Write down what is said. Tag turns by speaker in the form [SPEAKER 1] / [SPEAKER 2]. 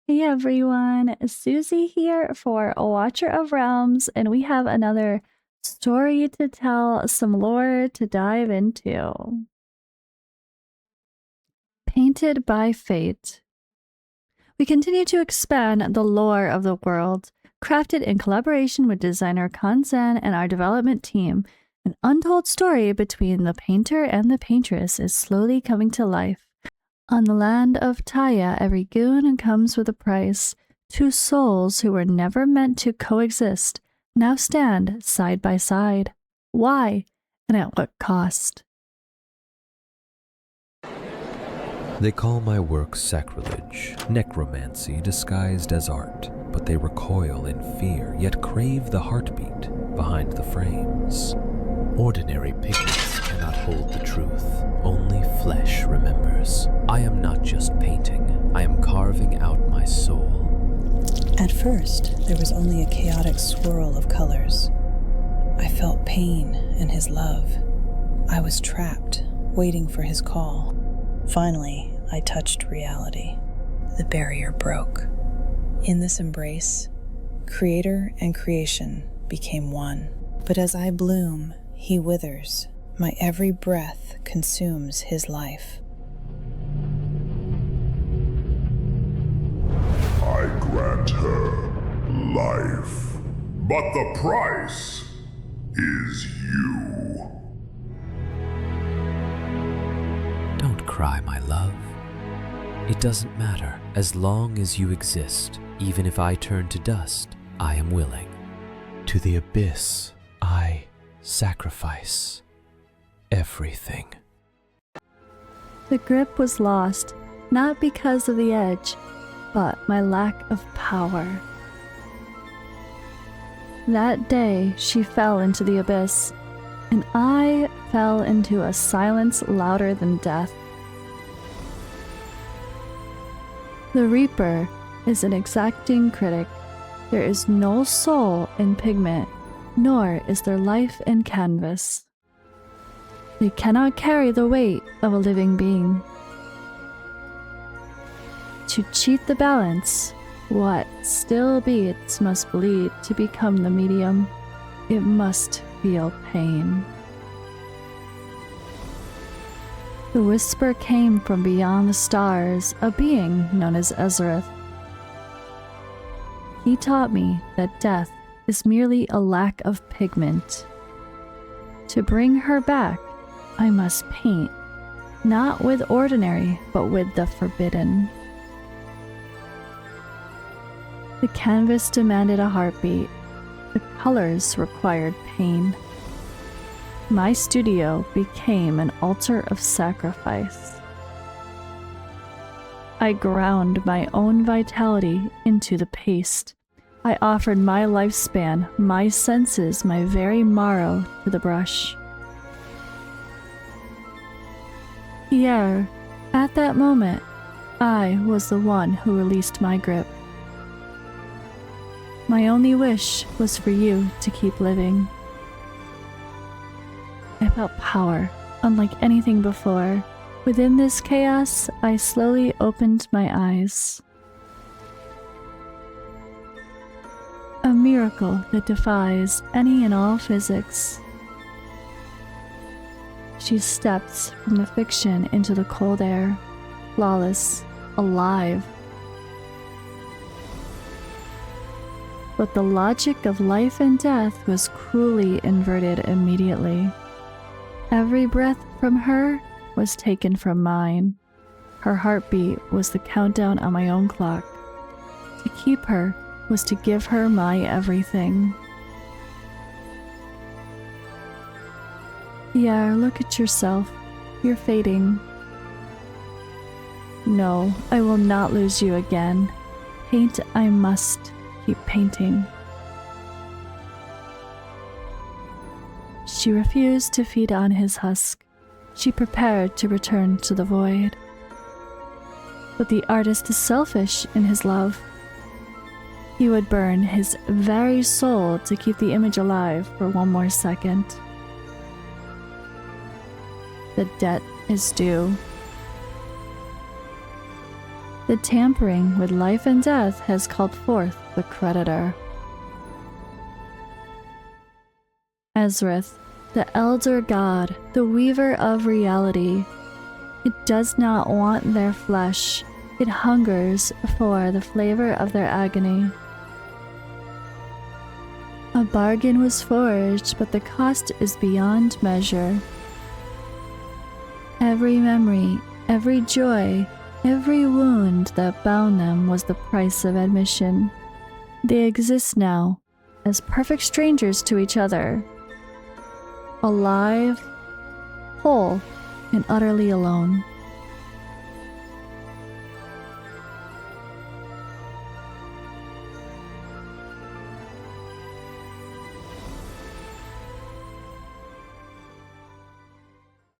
[SPEAKER 1] Hey everyone, Susie here for Watcher of Realms, and we have another story to tell, some lore to dive into. Painted by Fate. We continue to expand the lore of the world, crafted in collaboration with designer Kansan and our development team. An untold story between the painter and the paintress is slowly coming to life. On the land of Taya, every goon comes with a price. Two souls who were never meant to coexist now stand side by side. Why, and at what cost?
[SPEAKER 2] They call my work sacrilege, necromancy disguised as art, but they recoil in fear, yet crave the heartbeat behind the frames. Ordinary pigments cannot hold the truth. Only flesh remembers. I am not just painting. I am carving out my soul.
[SPEAKER 3] At first, there was only a chaotic swirl of colors. I felt pain and his love. I was trapped, waiting for his call. Finally, I touched reality. The barrier broke. In this embrace, creator and creation became one. But as I bloom, he withers. My every breath consumes his life.
[SPEAKER 4] I grant her life, but the price is you.
[SPEAKER 2] Don't cry, my love. It doesn't matter. As long as you exist, even if I turn to dust, I am willing. To the abyss, I sacrifice everything.
[SPEAKER 1] The grip was lost, not because of the edge, but my lack of power. That day, she fell into the abyss, and I fell into a silence louder than death. The Reaper is an exacting critic. There is no soul in pigment, nor is there life in canvas. They cannot carry the weight of a living being. To cheat the balance, what still beats must bleed to become the medium. It must feel pain. The whisper came from beyond the stars, a being known as Ezrath. He taught me that death is merely a lack of pigment. To bring her back, I must paint, not with ordinary, but with the forbidden. The canvas demanded a heartbeat. The colors required pain. My studio became an altar of sacrifice. I ground my own vitality into the paste. I offered my lifespan, my senses, my very marrow to the brush. Here, at that moment, I was the one who released my grip. My only wish was for you to keep living. I felt power, unlike anything before. Within this chaos, I slowly opened my eyes. A miracle that defies any and all physics. She steps from the fiction into the cold air, flawless, alive. But the logic of life and death was cruelly inverted immediately. Every breath from her was taken from mine. Her heartbeat was the countdown on my own clock. To keep her was to give her my everything. Yeah, look at yourself. You're fading. No, I will not lose you again. Paint I must. Keep painting. She refused to feed on his husk. She prepared to return to the void. But the artist is selfish in his love. He would burn his very soul to keep the image alive for one more second. The debt is due. The tampering with life and death has called forth the creditor. Ezrith, the elder god, the weaver of reality. It does not want their flesh. It hungers for the flavor of their agony. A bargain was forged, but the cost is beyond measure. Every memory, every joy, every wound that bound them was the price of admission. They exist now as perfect strangers to each other, alive, whole, and utterly alone.